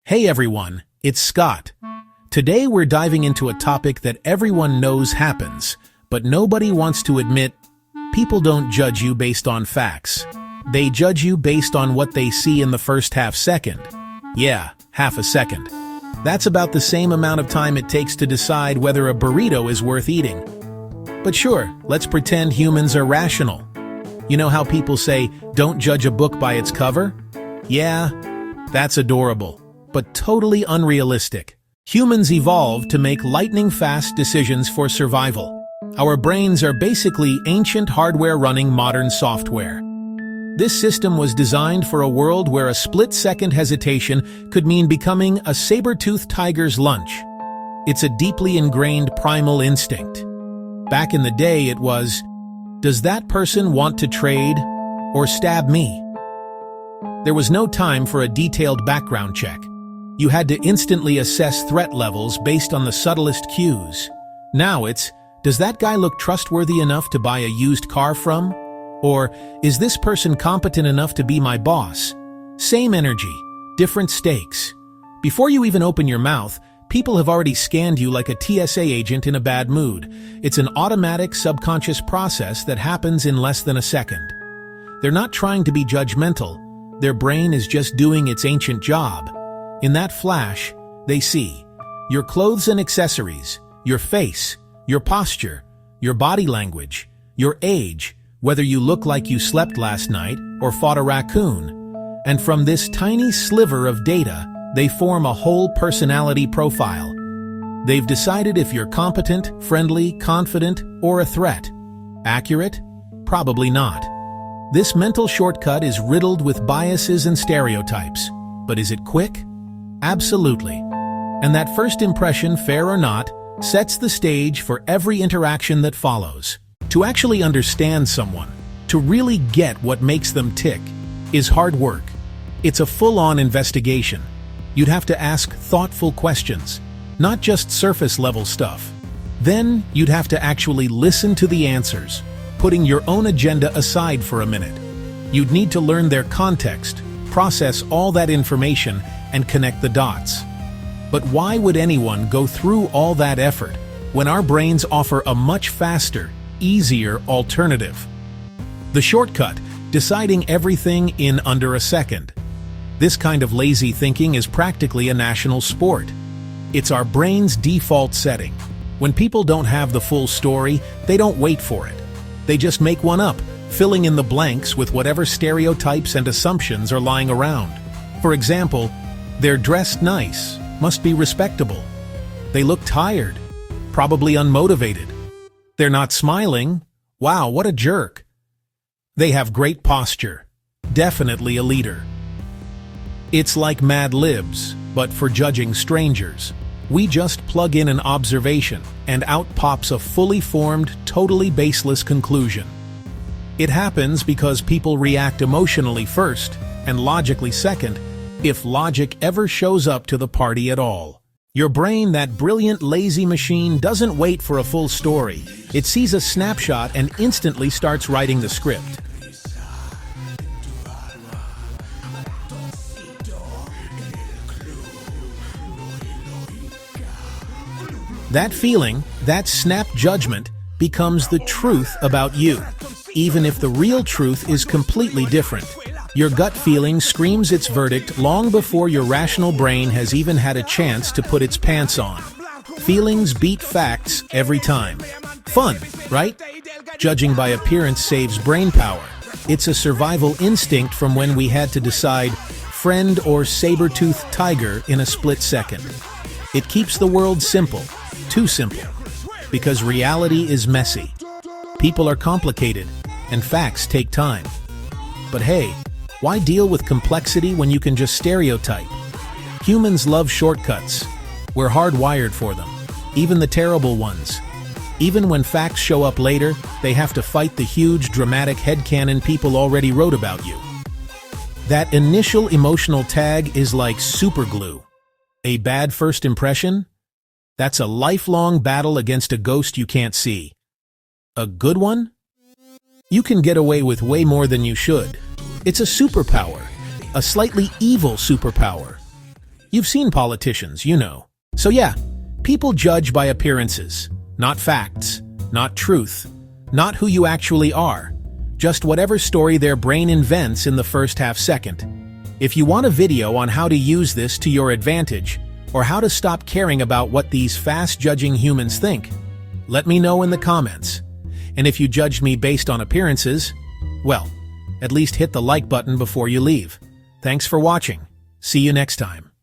Hey everyone, it's Scott. Today we're diving into a topic that everyone knows happens, but nobody wants to admit. People don't judge you based on facts. They judge you based on what they see in the first half second. Yeah, half a second. That's about the same amount of time it takes to decide whether a burrito is worth eating. But sure, let's pretend humans are rational. You know how people say, don't judge a book by its cover? Yeah, that's adorable, but totally unrealistic. Humans evolved to make lightning-fast decisions for survival. Our brains are basically ancient hardware running modern software. This system was designed for a world where a split-second hesitation could mean becoming a saber-toothed tiger's lunch. It's a deeply ingrained primal instinct. Back in the day it was, does that person want to trade or stab me? There was no time for a detailed background check. You had to instantly assess threat levels based on the subtlest cues. Now it's, does that guy look trustworthy enough to buy a used car from? Or, is this person competent enough to be my boss? Same energy, different stakes. Before you even open your mouth, people have already scanned you like a TSA agent in a bad mood. It's an automatic subconscious process that happens in less than a second. They're not trying to be judgmental. Their brain is just doing its ancient job. In that flash, they see your clothes and accessories, your face, your posture, your body language, your age, whether you look like you slept last night or fought a raccoon. And from this tiny sliver of data, they form a whole personality profile. They've decided if you're competent, friendly, confident, or a threat. Accurate? Probably not. This mental shortcut is riddled with biases and stereotypes. But is it quick? Absolutely. And that first impression, fair or not, sets the stage for every interaction that follows. To actually understand someone, to really get what makes them tick, is hard work. It's a full-on investigation. You'd have to ask thoughtful questions, not just surface-level stuff. Then you'd have to actually listen to the answers, putting your own agenda aside for a minute. You'd need to learn their context, process all that information, and connect the dots. But why would anyone go through all that effort when our brains offer a much faster, easier alternative? The shortcut, deciding everything in under a second. This kind of lazy thinking is practically a national sport. It's our brain's default setting. When people don't have the full story, they don't wait for it. They just make one up, filling in the blanks with whatever stereotypes and assumptions are lying around. For example, they're dressed nice, must be respectable. They look tired, probably unmotivated. They're not smiling. Wow, what a jerk. They have great posture. Definitely a leader. It's like Mad Libs, but for judging strangers. We just plug in an observation, and out pops a fully formed, totally baseless conclusion. It happens because people react emotionally first, and logically second, if logic ever shows up to the party at all. Your brain, that brilliant, lazy machine, doesn't wait for a full story. It sees a snapshot and instantly starts writing the script. That feeling, that snap judgment, becomes the truth about you, even if the real truth is completely different. Your gut feeling screams its verdict long before your rational brain has even had a chance to put its pants on. Feelings beat facts every time. Fun, right? Judging by appearance saves brain power. It's a survival instinct from when we had to decide friend or saber-toothed tiger in a split second. It keeps the world simple, too simple, because reality is messy. People are complicated, and facts take time. But hey, why deal with complexity when you can just stereotype? Humans love shortcuts. We're hardwired for them, even the terrible ones. Even when facts show up later, they have to fight the huge, dramatic headcanon people already wrote about you. That initial emotional tag is like superglue. A bad first impression? That's a lifelong battle against a ghost you can't see. A good one? You can get away with way more than you should. It's a superpower, a slightly evil superpower. You've seen politicians, you know. So yeah, people judge by appearances, not facts, not truth, not who you actually are, just whatever story their brain invents in the first half second. If you want a video on how to use this to your advantage, or how to stop caring about what these fast-judging humans think, let me know in the comments. And if you judged me based on appearances, well, at least hit the like button before you leave. Thanks for watching. See you next time.